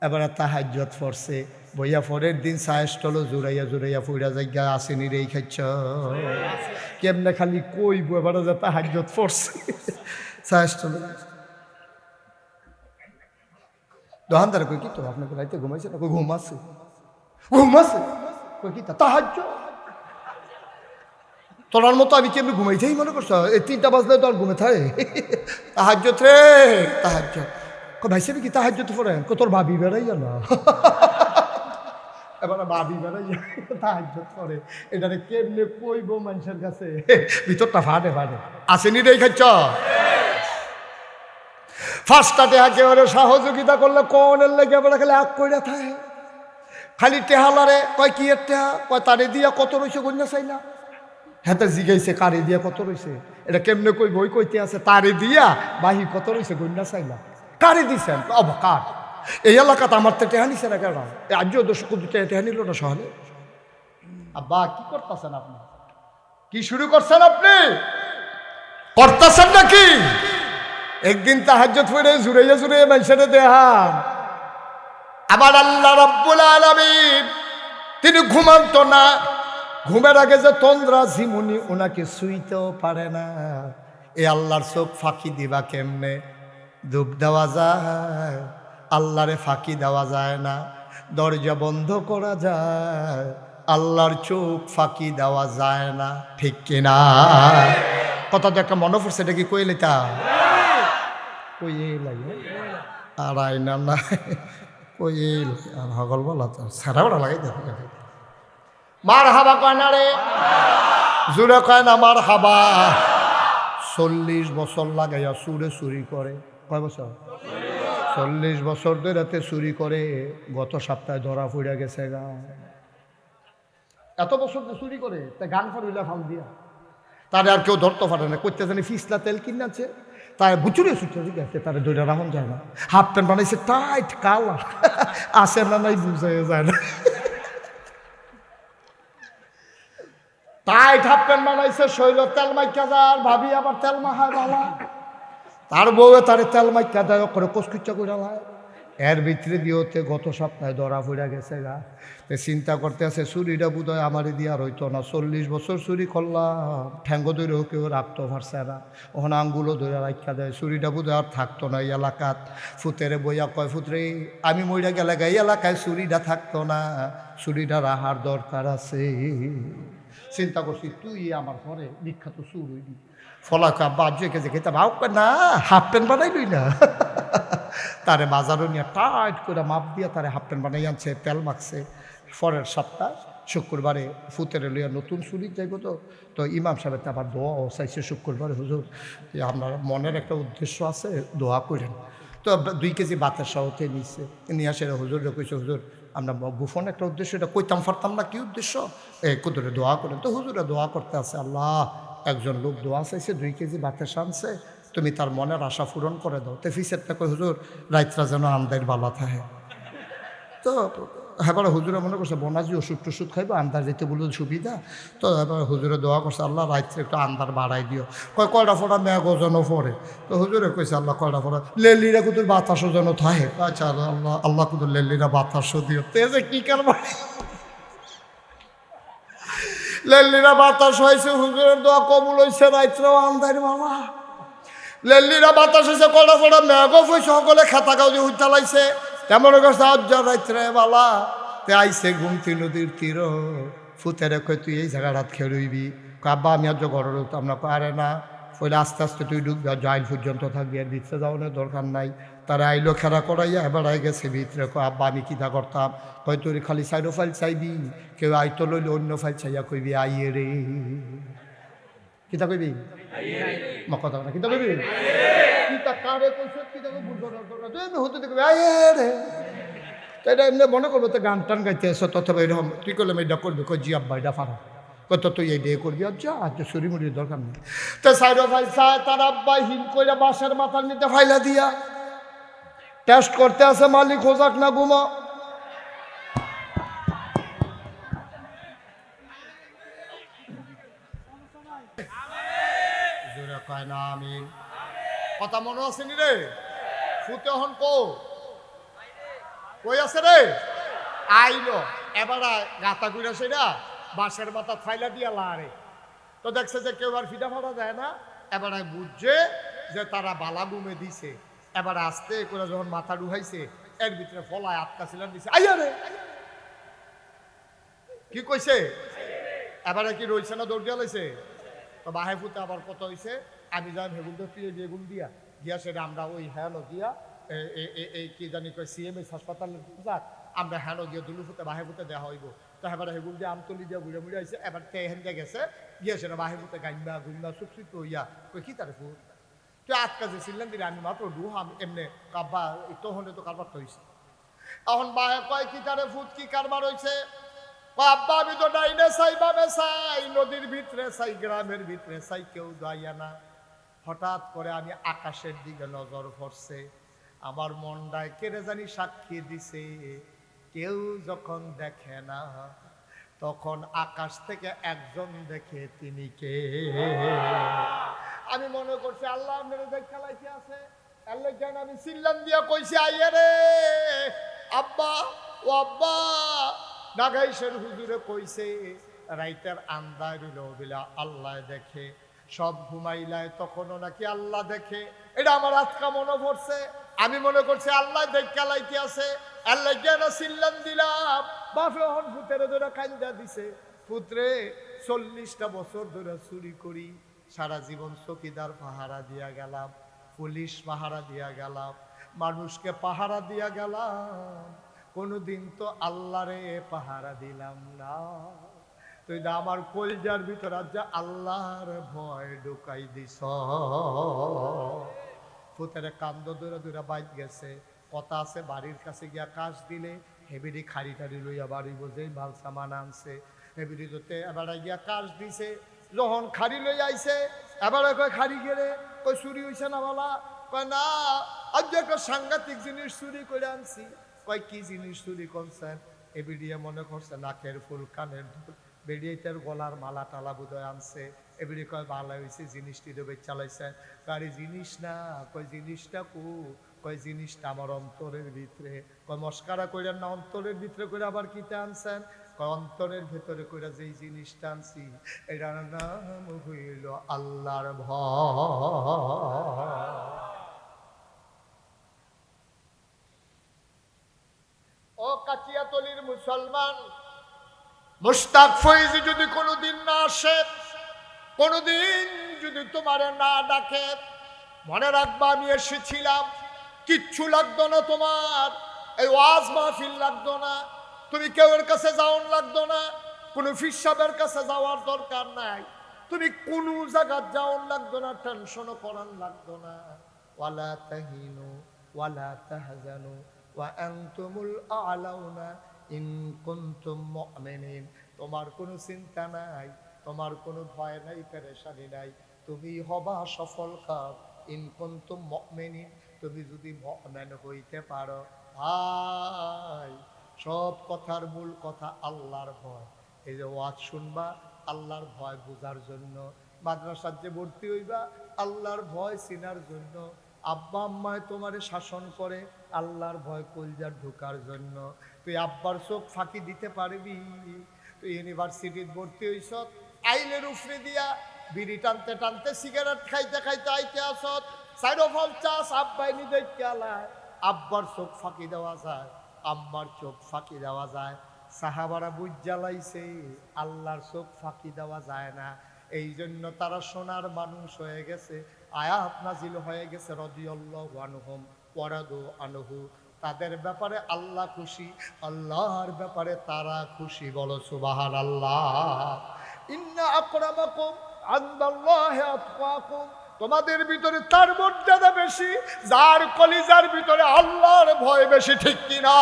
এবার তাহাজ্জুদ পড়ছে, বইয়া পরের দিন সায়েস্টল জুড়াইয়া জুড়াইয়া ফুইরা জায়গা আসেনি রে খাচ্ছ কেমনে খালি কইব এবার যে তাহাজ্জুদ পড়ছে সায়েস্টল দোকানদার কই কি তো আপনাকে রাইতে ঘুমাইছে না? কই ঘুমাচ্ছে ঘুমাচ্ছে কই কি তাহাজ্জুদ তোলার মতো আমি কেমনি ঘুমাইছেই মনে করছো? এই 3টা বাজলে তো আর ঘুমে থাকে। তাহাজ্জুদ রে তাহাজ্জুদ ভাই সাহেব কি তাহাজ্জুদ পড়েন? তোর ভাবি বেড়াই না এবার ভাবি বেড়াই তাহাজ্জুদ পড়ে এটারে কেমনে কইব মানুষের কাছে? ভিতরটা ফাটে ফাটে আসেনি রে খাচ্ছ ফার্স্টটাতে একেবারে সহযোগিতা করলে কোনের লেগে এবার খালি আগ কইরা থাকে খালি টেহালারে কয় কি এর টেহা কয় তারে দিয়া কত রয়েছে গন্যা চাই না হ্যাঁ জিগাইছে কারে দিয়া কত রয়েছে এটা কেমনে কই বই কইতে আছে তারে দিয়া বাহি কত রয়েছে গন্যা চাই না কারে দিছেন কার এই এলাকাতে আমার তো টেহা নিছে না কেন আজও দর্শক টেহা নিল না সহলে আব্বা কি করতেছেন আপনি কি শুরু করছেন আপনি করতেছেন নাকি একদিন তাহাজ্জুদ পড়ে জুড়াইয়া জুড়াইয়া মানুষের দেহান আমার আল্লাহ রাব্বুল আলামিন তিনি ঘুমান্ত না ঘুমের আগে যে তন্দ্রা ঝিমুনি ওনাকে শুইতেও পারে না এই আল্লাহর চোখ ফাঁকি দিবা কেমনে ডুব দেওয়া যায় আল্লাহরে ফাঁকি দেওয়া যায় না দরজা বন্ধ করা যায় আল্লাহর চোখ ফাঁকি দেওয়া যায় না ঠিক কিনা কথা তো একটা মনে পড়ছে এটা কি কইলে তা কইল আর আইনা না কইল আর হগল বলা তো সারা বড় লাগাই দেখো মার হাবা কয় না রে জুড়ে কয় না মার হাবা 40 বছর লাগাইয়া সুরে চুরি করে কয় বছর 40 বছর ধরে চুরি করে গত সপ্তাহে ধরা পড়ে গেছে গা এত বছর চুরি করে তা গান ফারুইলা ফাল দিয়া তারে আর কেউ ধরতে পারে না করতে জানি ফিসলা তেল কিনেছে তাই বুচুরে সুচুরি গেছে তারা দৈরা রাখুন যায় না হাফ প্যান্ট বানাইছে টাইট কালা আসে না নাই বুঝাই যায় না টাইট হাফ প্যান্ট বানাইছে শৈল তেল মাইকা যার ভাবি আবার তেল মাখায় বালা তার বউয়ে তারে তেল মাইকা দেয় করে কচকুচ্চা করে লায় এর ভিতরে দিয়েতে গত সপ্তাহে ধরা পড়ে গেছে গা চিন্তা করতে আছে চুরিটা বোধহয় আমারই দিয়ে আর হইতো না 40 বছর চুরি করলাম ঠ্যাঙ্গ ধরেও কেউ রাখতে পারছে না ওখানে আঙ্গুলও ধরে রাখা দেয় চুরিটা বোধহয় আর থাকতো না এই এলাকাত ফুতেরে বইয়া কয় ফুতরে আমি মইরা গেলে এই এলাকায় চুরিটা থাকতো না চুরিটা রাহার দরকার আছে চিন্তা করছি তুই আমার ঘরে বিখ্যাত চুর হইবি ফলাকা বাজে কেজে খেতে ভাব না হাফ প্যান্ট বানাইলই না তারে বাজারও নিয়ে টাইট করে মাপ দিয়ে তারে হাফ প্যান্ট বানাই আনছে তেল মাখছে পরের সপ্তাহ শুক্রবারে ফুতের লইয়া নতুন চুরি যাইব তো ইমাম সাহেব আবার দোয়াও চাইছে শুক্রবারে হুজুর আপনার মনের একটা উদ্দেশ্য আছে দোয়া করেন তো 2 কেজি বাতের সাহতে নিচ্ছে নিয়ে আসে হুজুরে কইছে হুজুর আমরা গোপন একটা উদ্দেশ্য এটা কইতাম পারতাম না কি উদ্দেশ্য কুদুরে দোয়া করেন তো হুজুরে দোয়া করতে আছে আল্লাহ একজন লোক দোয়া চাইছে 2 কেজি বাতের সানছে তুমি তার মনের আশা পূরণ করে দাও তো ফিসেরটা কই হুজুর রাইতরা যেন আন্দার বালা থাকে তো এবার হুজুরে মনে করছে বনাজি ওষুধ টষুধ খাইবো আন্দার যেতে বলল সুবিধা তো এবার হুজুরে দোয়া করছে আল্লাহ রাইতে একটু আন্দার বাড়াই দিও কয়টা ফোটা মেঘ ওজনও পড়ে তো হুজুরে কইছে আল্লাহ কয়টা ফোটা লেলিরা কুতুর বাতাসও যেন থাকে আচ্ছা আল্লাহ আল্লাহ কুতুর লেলিরা বাতাসও দিও তেজে কি কারবার লেলিরা বাতাস হয়েছে হুজুরের দোয়া কবুল হয়েছে রাইতরাও আন্দার বাবা লেলিরা বাতাস হয়েছে কয়টা ফোটা মেঘও হয়েছে সকলে খেতা কাউজি উঠতে লাইছে তেমন করছে আজ্জা রাইতরে বালা তে আইসে ঘুমতি নদীর তীর ফুতেরে কই তুই এই জায়গাটা খেলবি আব্বা আমি আজ ঘরে উঠতাম না আরে না পরে আস্তে আস্তে তুই ঢুকবি আর জাইল পর্যন্ত থাকবি আর ভিতরে যাওয়ানোর দরকার নাই তারা আইলো খেলা করাইয়া এবার আই গেছে ভিতরে আব্বা আমি কিতা করতাম কই তোর খালি সাইডো ফাইল চাইবি কেউ আইতো লইলে অন্য ফাইল চাইয়া কইবি আইয়ে রে কিতা কইবি কথা না কিতা কইবি কিতা কারে কইছ কিতা বুঝো না তুই হতে দেখবি আইয়ে রে তাই এটা এমনি মনে করবো তো গান টান গাইতে এসো তথা এরকম তুই করলাম এটা করবি কই জি আব্বা এটা ফারা কত তুই এই দিয়ে করবি আচ্ছা আচ্ছা শরীমুড়ির দরকার নেই তো সাইডো ফাইল চায় তার আব্বা হিম কইরা বাঁশের মাথার নিতে ফাইলা দিয়া টেস্ট করতে আছে মালিক হোজাক না ঘুমা জোরে কয় না আমিন কথা মনে আছে নি রে ফুতে হন কো কই আছে রে আইলো এবার গাতা কইরা সেটা বাঁশের মাথা ফাইলা দিয়া লারে তো দেখছে যে কেউ আর ফিটা ফাটা যায় না এবার বুঝছে যে তারা বালা গুমে দিছে এবার আস্তে করে যখন মাথা ডুহাইছে এর ভিতরে ফলায় আটকা ছিলেন দিছে আইয়া রে কি কইছে এবারে কি রইছে না দৌড় দিয়া লাইছে তো বাহে ফুতে আবার কত হইছে আমি যাই ভেগুন তো ফিরে বেগুন দিয়া গিয়া সেটা আমরা ওই হ্যাঁ গিয়া এই কি জানি কয় সিএমএস হাসপাতালের যাক আমরা হ্যাঁ গিয়া দুলু ফুতে বাহে ফুতে দেওয়া হইব তো এবার হেগুন দিয়ে আমতলি দিয়া বুড়ে মুড়ে আইছে এবার তেহেন দিয়ে গেছে গিয়া সেটা বাহে ফুতে গাইমা গুইমা সুপসিত হইয়া কই কি তার ফুট তুই আটকা যে ছিলেন দিলে আমি মাত্র ডুহাম এমনি কাব্বা তহনে তো কারবার তো হইছে এখন বাহে কয় কি তারে ফুট কি কারবার হইছে আব্বা আমি তো ডাইনে চাই বামে চাই নদীর ভিতরে চাই গ্রামের ভিতরে চাই কেউ দাইয়া না হঠাৎ করে আমি আকাশের দিকে নজর পড়ছে আমার মনটায় কেড়ে জানি সাক্ষী দিছে কেউ যখন দেখে না তখন আকাশ থেকে একজন দেখে তিনি কে আমি মনে করছি আল্লাহ মেরে দেখা লাইতে আছে আল্লাহ কেন আমি চিল্লান দিয়া কইছি আইয়ে রে আব্বা ও আব্বা নাগাইশের হুজুরে কইছে রাইতের আন্দায় রইল বিলা আল্লাহ দেখে সব ঘুমাইলায় তখনও নাকি আল্লাহ দেখে এটা আমার আজকা মনে পড়ছে আমি মনে করছি আল্লাহ দেখা লাইতে আছে আল্লাহ কেন চিল্লান দিলাম বাপে হন ফুতের ধরে কান্দা দিছে পুত্রে 40টা বছর ধরে চুরি করি সারা জীবন চকিদার পাহারা দিয়া গেলাম পুলিশ পাহারা দিয়া গেলাম মানুষকে পাহারা দিয়া গেলাম কোনদিন তো আল্লাহরে পাহারা দিলাম না তুই না আমার কলজার ভিতর আজ আল্লাহর ভয় ঢুকাই দিস ফুতেরে কান্দ দূরে দূরে বাইক গেছে কথা আছে বাড়ির কাছে গিয়া কাজ দিলে হেবিডি খাড়ি টাড়ি লইয়া বাড়ি বোঝে মাল সামান আনছে হেবিডি তোতে এবার গিয়া কাজ দিছে যখন খাড়ি লই আইছে এবার কয় খাড়ি গেলে কই চুরি হইছে না বলা কয় না আজ একটা সাংঘাতিক জিনিস চুরি করে আনছি কয় কি জিনিস চুরি করছেন এবিডিয়ে মনে করছে নাকের ফুল কানের দুল বেডিয়েটার গলার মালা টালা বোধহয় আনছে এবিডি কয় ভালো হয়েছে জিনিসটি দেবে চালাইছে কারি জিনিস না কয় জিনিসটা কয় জিনিসটা আমার অন্তরের ভিতরে কয় মস্কারা কইরেন না অন্তরের ভিতরে করে আবার কিতে আনছেন কয় অন্তরের ভেতরে কইরা যেই জিনিসটা আনছি এটার নাম হইল আল্লাহর ভয় ও কাচিয়াতলির মুসলমান মুশতাক ফয়েজ যদি কোনোদিন না আসে কোনোদিন যদি তোমারে না ডাকে মনে রাখবা আমি এসেছিলাম কিচ্ছু লাগতো না তোমার এই ওয়াজ মাহফিল লাগতো না তুমি কেউর কাছে যাওয়ার লাগতো না কোনো ফিসাবের কাছে যাওয়ার দরকার নাই তুমি কোনো জায়গা যাওয়ার লাগতো না টেনশনও করার লাগতো না ওয়ালা তাহিনু ওয়ালা তাহজানু ওয়া আনতুমুল আ'লাউনা ইন কুনতুম মুমিনিন তোমার কোনো চিন্তা নাই তোমার কোনো ভয় নাই পেরেশানি নাই তুমি হবা সফল কাম ইন কুনতুম মুমিনিন তুমি যদি মুমিন হইতে পারো ভাই সব কথার মূল কথা আল্লাহর ভয় এই যে ওয়াজ শুনবা আল্লাহর ভয় বোঝার জন্য মাদ্রাসার যে ভর্তি হইবা আল্লাহর ভয় চিনার জন্য আব্বা আম্মায় তোমারে শাসন করে আল্লাহর ভয় কলজার ঢোকার জন্য তুই আব্বার চোখ ফাঁকি দিতে পারবি তুই ইউনিভার্সিটির ভর্তি হইছ আইলের উফরে দিয়া বিড়ি টানতে টানতে সিগারেট খাইতে খাইতে আইতে আসত সাইড অফ অল চাষ আব্বাই নিজে খেলায় আব্বার চোখ ফাঁকি দেওয়া যায় আম্মার চোখ ফাঁকি দেওয়া যায় সাহাবারা বুঝ জ্বালাইছে আল্লাহর চোখ ফাঁকি দেওয়া যায় না এই জন্য তারা সোনার মানুষ হয়ে গেছে আয়াত নাজিল হয়ে গেছে রাদিয়াল্লাহু আনহুম ওয়ারাদু আনহু তাদের ব্যাপারে আল্লাহ খুশি আল্লাহর ব্যাপারে তারা খুশি বলো সুবহানাল্লাহ ইন্না আকরামাকুম ইনদাল্লাহি আতকাকুম তোমাদের ভিতরে তার মর্যাদা বেশি যার কলিজার ভিতরে আল্লাহর ভয় বেশি ঠিক কিনা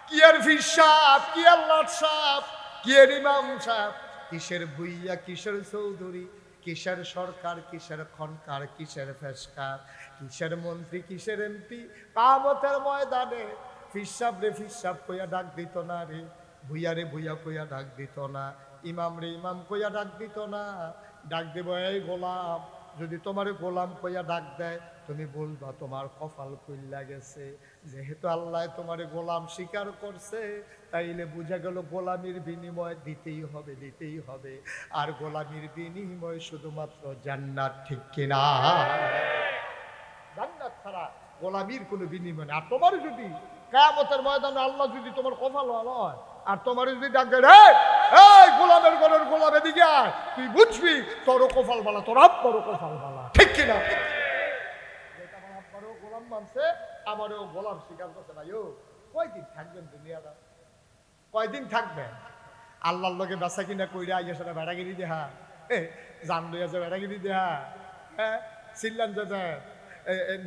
কি আর ফিসাব কি আল্লাহর সাহেব কি আর ইমাম সাহেব কিসের ভুইয়া কিসের চৌধুরী কিসের সরকার কিসের খনকার কিসের ফেসকার কিসের মন্ত্রী কিসের এমপি কামতের ময়দানে ফিসাব রে ফিসাব কইয়া ডাক দিত না রে ভুইয়া রে ভুইয়া কইয়া ডাক দিত না ইমাম রে ইমাম কইয়া ডাক দিত না ডাক দেব এই গোলাম যদি তোমার গোলাম কইয়া ডাক দেয় তুমি বলবা তোমার কপাল খুইল্লা গেছে। যেহেতু আল্লাহ তোমার গোলাম স্বীকার করছে, তাইলে বুঝা গেল গোলামির বিনিময় দিতেই হবে, দিতেই হবে। আর গোলামির বিনিময় শুধুমাত্র জান্নাত, ঠিক কিনা? জান্নাত ছাড়া গোলামির কোনো বিনিময় না। আর তোমার যদি কিয়ামতের ময়দানে আল্লাহ যদি তোমার কপাল ভালো হয়, আর তোমার যদি ডাকে রে এই গোলামের ঘরের গোলাম এদিকে আয়, তুই বুঝবি তোরও কপাল ভালো, তোর আব্বারও কপাল ভালো, ঠিক কিনা? আমার আব্বারও গোলাম মানছে, আমারও গোলাম স্বীকার করছে। ভাই ও কয়দিন থাকবেন দুনিয়াটা? কয়দিন থাকবেন? আল্লাহর লগে বেচা কিনা কইরা আইয়া সেটা বেড়াগিরি দেহা, জান লইয়া যে বেড়াগিরি দেহা, হ্যাঁ চিল্লান যে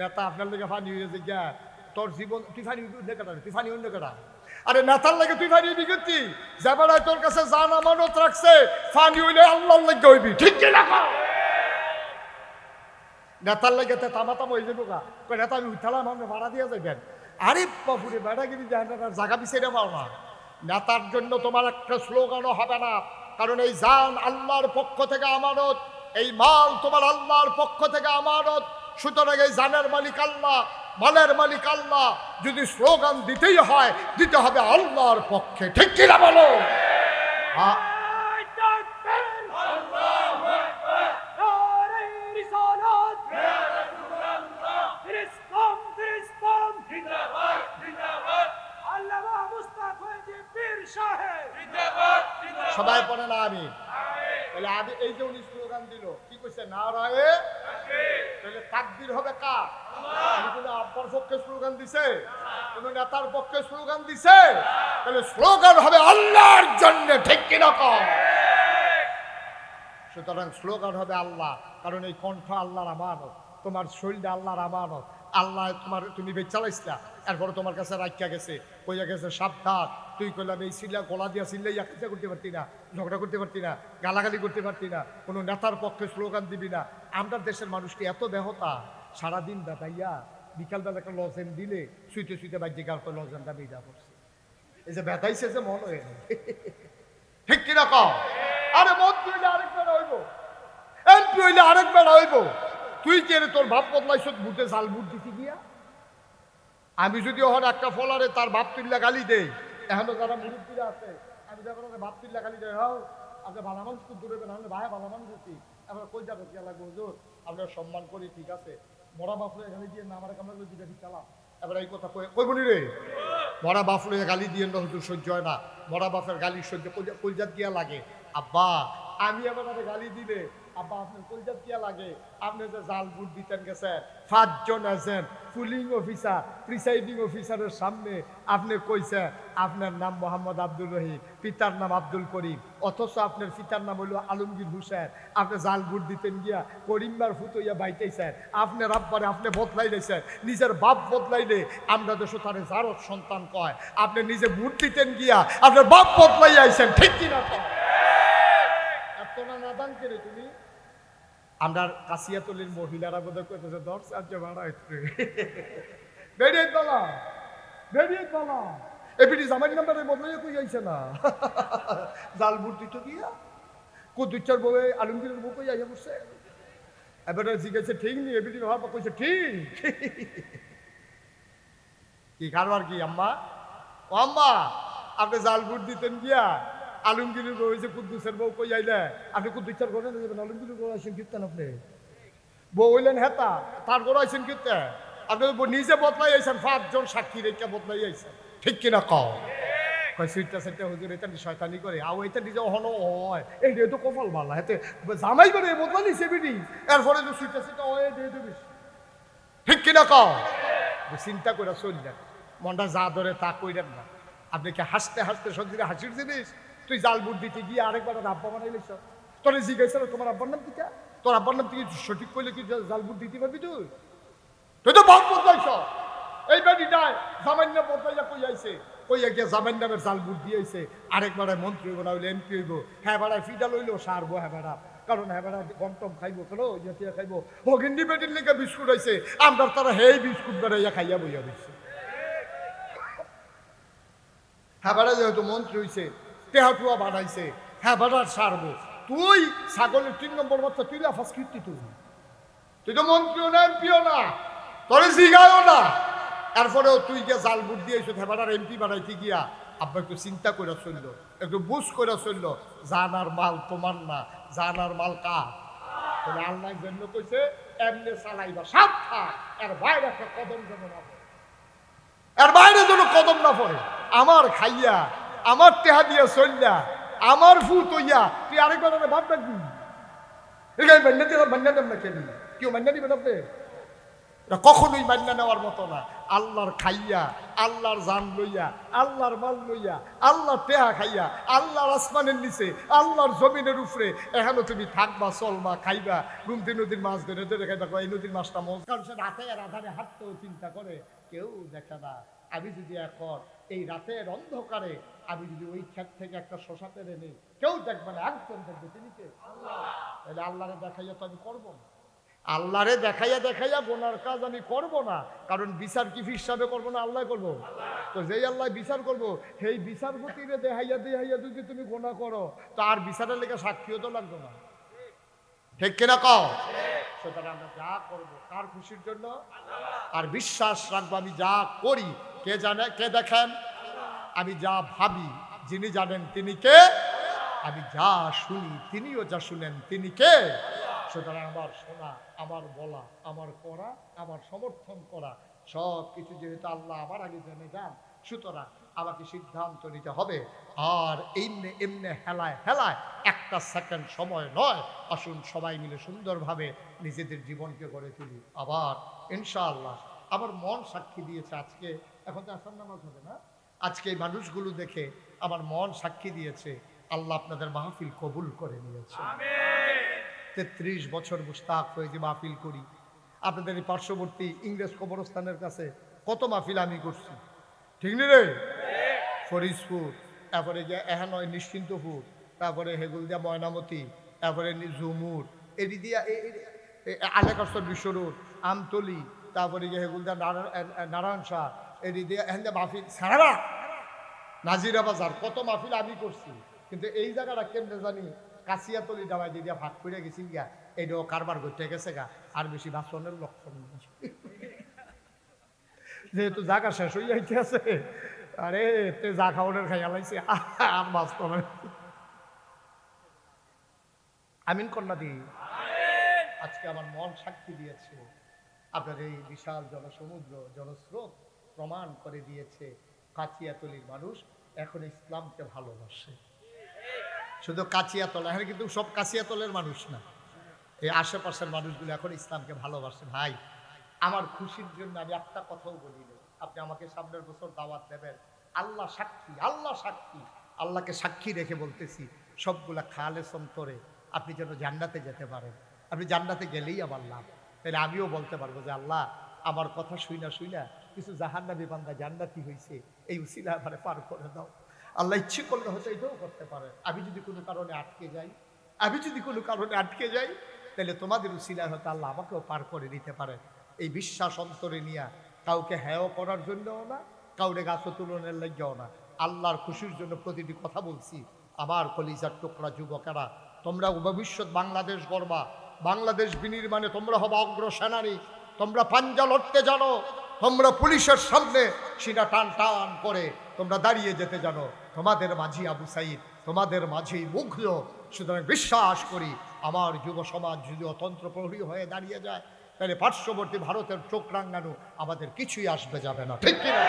নেতা আপনার লেগে ফানি হয়ে যে তোর জীবন তুই ফানি অন্য কাটা, তুই ফানি অন্য কাটা। আরে নেতার লাগে তুই ফানি হইবি করছি, যে বেড়ায় তোর কাছে জান আমানত রাখছে, ফানি হইলে আল্লাহর লেগে হইবি, ঠিক কিনা? নেতার লাগে তামাতাম হয়ে যাবো গা, নেতা আমি উঠালাম আপনি ভাড়া দিয়ে যাবেন। আরে বাপুরে বেড়াগিরি দেন জায়গা পিছিয়ে পাও না। নেতার জন্য তোমার একটা স্লোগানও হবে না, কারণ এই জান আল্লাহর পক্ষ থেকে আমানত, এই মাল তোমার আল্লাহর পক্ষ থেকে আমানত। সুতরাং এই জানের মালিক আল্লাহ, মালের মালিক আল্লাহ। যদি স্লোগান দিতেই হয়, দিতে হবে আল্লাহর পক্ষে, ঠিক কিনা বলো? সবাই পড়ে না আমি তাহলে আমি এই যে উনি স্লোগান দিল কি কইছে নারায়ে তাহলে তাকবীর হবে কার? কোন আব্বার পক্ষে স্লোগান দিছে, কোন নেতার পক্ষে স্লোগান দিছে? তাহলে স্লোগান হবে আল্লাহর জন্য, ঠিক কিনা? সুতরাং স্লোগান হবে আল্লাহ, কারণ এই কণ্ঠ আল্লাহর আমানত, তোমার শরীরটা আল্লাহর আমানত। আল্লাহ তোমার তুমি বেচ চালাইছিলা, এরপরে তোমার কাছে রাখিয়া গেছে, কইয়া গেছে সাবধান। তুই কইলাম এই সিল্লা গলা দিয়া সিল্লাইয়া কিচ্ছা করতে পারতি না, ঝগড়া করতে পারতি না, গালাগালি করতে পারতি না, কোনো নেতার পক্ষে স্লোগান দিবি না। আমরা দেশের মানুষকে এত দেহতা, সারাদিন বেতাইয়া বিকালবেলা একটা লজেন দিলে শুইতে শুইতে বাজ্যে গাল করে লজেনটা বেজা পড়ছে। এই যে বেতাইছে যে মন হয়ে ঠিক কিনা কও? আরে মন্ত্রী হইলে আরেক বেড়া হইব, এমপি হইলে আরেক বেড়া হইব। তুই কে রে তোর বাপ বদলাইছ বুটে জাল বুট দিতে গিয়া? আমি যদি ওখানে একটা ফলারে তার বাপ তুল্লা গালি দেই, এখনো যারা মুরব্বীরা আছে, আমি যখন বাপ তুল্লা গালি দেয়, হাও আপনি ভালো মানুষ খুব দূরে বেড়ান, ভাই ভালো মানুষ হচ্ছি, এবার কই যাবে কি লাগবে হুজুর, আমরা সম্মান করি, ঠিক আছে, মরা বাপরে গালি দিয়ে না আমার কামড়া দুইটা ঠিক চালাম। এবার এই কথা কইবনি রে, মরা বাপরে গালি দিয়ে না হুজুর সহ্য হয় না, মরা বাপের গালি সহ্য কলজাত গিয়া লাগে। আব্বা আমি এবার গালি দিলে আব্বা আপনার কলজাত গিয়া লাগে। আপনি যে জাল বুট দিতেন গেছে 5 জন আছেন পুলিং অফিসার, প্রিসাইডিং অফিসারের সামনে আপনি কইছে আপনার নাম মোহাম্মদ আব্দুর রহিম, পিতার নাম আব্দুল করিম, অথচ আপনার পিতার নাম হইল আলমগীর হুসেন। আপনি জাল বুট দিতেন গিয়া করিমবার ফুটইয়া বাইতেছেন, আপনার আব্বারে আপনি বদলাই দিয়েছেন, নিজের বাপ বদলাইলে আমরা দেশে তারে জারত সন্তান কয়। আপনি নিজে বুট দিতেন গিয়া আপনার বাপ বদলাই আইছেন, ঠিক কিনা? এত না নাদান করে তুমি। আমরা কাশিয়াতলির মহিলারা বোধহয় কইতেছে 10 রাজ্য ভাড়া হইতে বেরিয়ে বলা, বেরিয়ে বলা এপিটি জামাই নাম্বারে বদলাই কই আইছে না জাল বুট দিত গিয়া কুদুচ্চার বউয়ে আলমগীরের বউ কই আইয়া বসছে। এবারে জিজ্ঞাসা ঠিক নি, এপিটি ভাবা কইছে ঠিক। কি কারবার কি আম্মা? ও আম্মা আপনি জাল বুট দিতেন গিয়া আলমগীরের বউ হয়েছে কুদ্দুসের বউ কই আইলে আপনি কুদ্দুচার ঘরে যাবেন, আলমগীরের বউ আইসেন কীর্তেন, আপনি বউ হইলেন হেতা তার ঘরে আইসেন কীর্তেন, আপনি নিজে বদলাই আইসেন, 5 জন সাক্ষী রেখে বদলাই আইসেন, ঠিক কিনা? কও কয় সুইটটা সেটা হুজুর এটা শয়তানি করে আও এটা নিজে অহন হয়, এই তো কপাল ভালো হেতে জামাই করে বদলা নিছে বিডি, এরপরে যে সুইটটা সেটা হয় দিয়ে দেবিস, ঠিক কিনা? কও চিন্তা করে চললেন, মনটা যা ধরে তা কইলেন না। আপনি কি হাসতে হাসতে সত্যি হাসির জিনিস? তুই জাল বুট দিতে গিয়ে আরেকবার আব্বা বানাইলিস, তোর জিজ্ঞাসা তোমার আব্বার নাম কি? তোর আব্বার নাম তুই সঠিক করলে কি জাল বুট দিতে পারবি? তুই তো বাপ বদলাইছ। এই বেটি নাই জামান্য বদলাইয়া কই আইছে, কইয়া গিয়া জামাই নামের জাল বুট দিয়েছে, আরেকবার মন্ত্রী হইব না হইলে এমপি হইব, হ্যাঁ বেড়ায় ফিডা লইলেও সারবো, হ্যাঁ বেড়া কারণ হ্যাঁ বেড়া গমটম খাইবো, কেন জাতীয় খাইবো, হগিন্দি বেটির লেগে বিস্কুট হয়েছে, আমরা তারা হেই বিস্কুট বেড়াইয়া খাইয়া বইয়া দিচ্ছে। হ্যাঁ বেড়া যেহেতু মন্ত্রী হইছে, টেহাটুয়া বানাইছে, হ্যাঁ বেড়ার সারবো। তুই ছাগলের 3 নম্বর বাচ্চা, তুই লাফাস কীর্তি, তুই তো মন্ত্রীও না এমপিও না, তোরে জিগায়ও না, এরপরেও তুই গিয়ে জাল বুট দিয়েছো হেবাটার এমপি বানাইতে গিয়া আব্বা একটু চিন্তা করে চলল, একটু বুঝ করে চলল, জানার মাল তোমার না, জানার মাল কার? তাহলে আল্লাহ জন্য কইছে এমনি চালাইবা সাবধান, এর বাইরে একটা কদম যেন না পড়ে, এর বাইরে যেন কদম না পড়ে। আমার খাইয়া আমার টেহা দিয়া চললা আমার ফুট হইয়া তুই আরেকবার ভাব রাখবি, মান্না দেব না কেন? কেউ মান্না দিবেন আপনি? কখনোই মান্না নেওয়ার মতো না। আল্লাহর খাইয়া, আল্লাহর জান লইয়া, আল্লাহর মাল লইয়া, আল্লাহর টেহা খাইয়া, আল্লাহর আসমানের নিচে, আল্লাহর জমিনের উপরে এখানে তুমি থাকবা, চলবা, খাইবা, গুমতি নদীর মাছ ধরে ধরে খাইবা। এই নদীর মাছটা মজ, কারণ সে রাতে আধারে হাঁটতেও চিন্তা করে, কেউ দেখে না। আমি যদি এখন এই রাতের অন্ধকারে আমি যদি ওই ক্ষেত থেকে একটা শশা পেরে নিই, কেউ দেখবে না, একজন দেখবে, তিনি কে? তাহলে আল্লাহরে দেখাইয়া তো আমি করবো না, আল্লাহরে দেখাইয়া দেখাইয়া গোনার কাজ আমি করব না। কারণ বিচার কি হিসাবে করবো না, আল্লাহ করবো। তো যেই আল্লাহ বিচার করবো, সেই বিচার গতিরে দেখাইয়া দেখাইয়া যদি তুমি গোনা করো, তো আর বিচারের লেগে সাক্ষীও তো লাগবে না, ঠিক কিনা কও? সুতরাং আমরা যা করবো কার খুশির জন্য, আর বিশ্বাস রাখবো আমি যা করি কে জানে, কে দেখেন? আমি যা ভাবি যিনি জানেন তিনি কে, আমি যা শুনি তিনিও যা শুনেন তিনি কে। সুতরাং আমার শোনা, আমার বলা, আমার করা, আমার সমর্থন করা সব কিছু যেহেতু আল্লাহ আমার আগে জেনে যান, সুতরাং আমাকে সিদ্ধান্ত নিতে হবে। আর এমনি এমনি হেলায় হেলায় একটা সেকেন্ড সময় নয়। আসুন সবাই মিলে সুন্দরভাবে নিজেদের জীবনকে গড়ে তুলি। আবার ইনশাআল্লাহ আমার মন সাক্ষী দিয়েছে আজকে, এখন তো আসার নামাজ হবে না, আজকে এই মানুষগুলো দেখে আমার মন সাক্ষী দিয়েছে আল্লাহ আপনাদের মাহফিল কবুল করে নিয়েছে। 33 বছর মুশতাক হয়ে যে মাহফিল করি, আপনাদের এই পার্শ্ববর্তী ইংরেজ কবরস্থানের কাছে কত মাহফিল আমি করছি, ঠিক নি রে? ফরিদপুর, তারপরে যে এহান নিশ্চিন্তপুর, তারপরে হেগুলদিয়া ময়নামতি, তারপরে জুমুর, এদি দিয়া আলেকাস্তর বিশ্বরোড, আমতলি, তারপরে যে হেগুলদিয়া নারায়ণ শাহ, এদি দিয়া এখান দিয়ে মাহফিল সারা নাজিরা বাজার, কত মাহফিল আমি করছি। কিন্তু এই জায়গাটা কেমনে জানি কাছিয়াতলি ডাবাই দিয়ে ভাগ করে গেছি গিয়া, এইটাও কারবার করতে গেছে গা, আর বেশি বাসনের লক্ষণ যেহেতু জায়গা শেষ হয়ে যাইতে আছে, আরে তে যা খাওয়ানোর খাইয়া লাইছে আর বাস্তব। আমিন কন্যা দি, আজকে আমার মন সাক্ষী দিয়েছে, আপনার এই বিশাল জনসমুদ্র জনস্রোত প্রমাণ করে দিয়েছে কাছিয়াতলির মানুষ এখন ইসলামকে ভালোবাসে। শুধু কাছিয়াতলা, হ্যাঁ, কিন্তু সব কাছিয়াতলের মানুষ না, এই আশেপাশের মানুষগুলো এখন ইসলামকে ভালোবাসে। ভাই আমার খুশির জন্য আমি একটা কথাও বলি না, আপনি আমাকে সামনের বছর দাওয়াত দেবেন, আল্লাহ সাক্ষী, আল্লাহ সাক্ষী, আল্লাহকে সাক্ষী রেখে বলতেছি, সবগুলা খালেস অন্তরে আপনি যেন জান্নাতে যেতে পারেন। আপনি জান্নাতে গেলেই আমার লাভ। তাহলে আমিও বলতে পারবো যে আল্লাহ আমার কথা শুইনা শুইনা কিছু জাহান্নামী বান্দা জান্নাতি হয়েছে, এই উসিলা আমারে পার করে দাও। আল্লাহ ইচ্ছে করলে হয়তো এটাও করতে পারে। আমি যদি কোনো কারণে আটকে যাই, আমি যদি কোনো কারণে আটকে যাই, তাহলে তোমাদের উসিলায় হয়তো আল্লাহ আমাকেও পার করে দিতে পারে। এই বিশ্বাস অন্তরে নিয়ে কাউকে হেয় করার জন্যও না, কাউরে গাছ তুলনের লাগেও না, আল্লাহর খুশির জন্য প্রতিটি কথা বলছি। আমার কলিজার টুকরা যুবকেরা, তোমরা ভবিষ্যৎ বাংলাদেশ গড়বা, বাংলাদেশ বিনির্মাণে তোমরা হবা অগ্রসেনানী, তোমরা পাঞ্জা লড়তে জানো, তোমরা পুলিশের সামনে সিনা টান টান করে তোমরা দাঁড়িয়ে যেতে জানো। তোমাদের মাঝি আবু সাইদ, তোমাদের মাঝেই মুগ্ধ। সুতরাং বিশ্বাস করি আমার যুব সমাজ যদি অতন্ত্র প্রহরী হয়ে দাঁড়িয়ে যায়, তাহলে পার্শ্ববর্তী ভারতের চোখ রাঙানো আমাদের কিছুই আসবে যাবে না, ঠিক কিনা?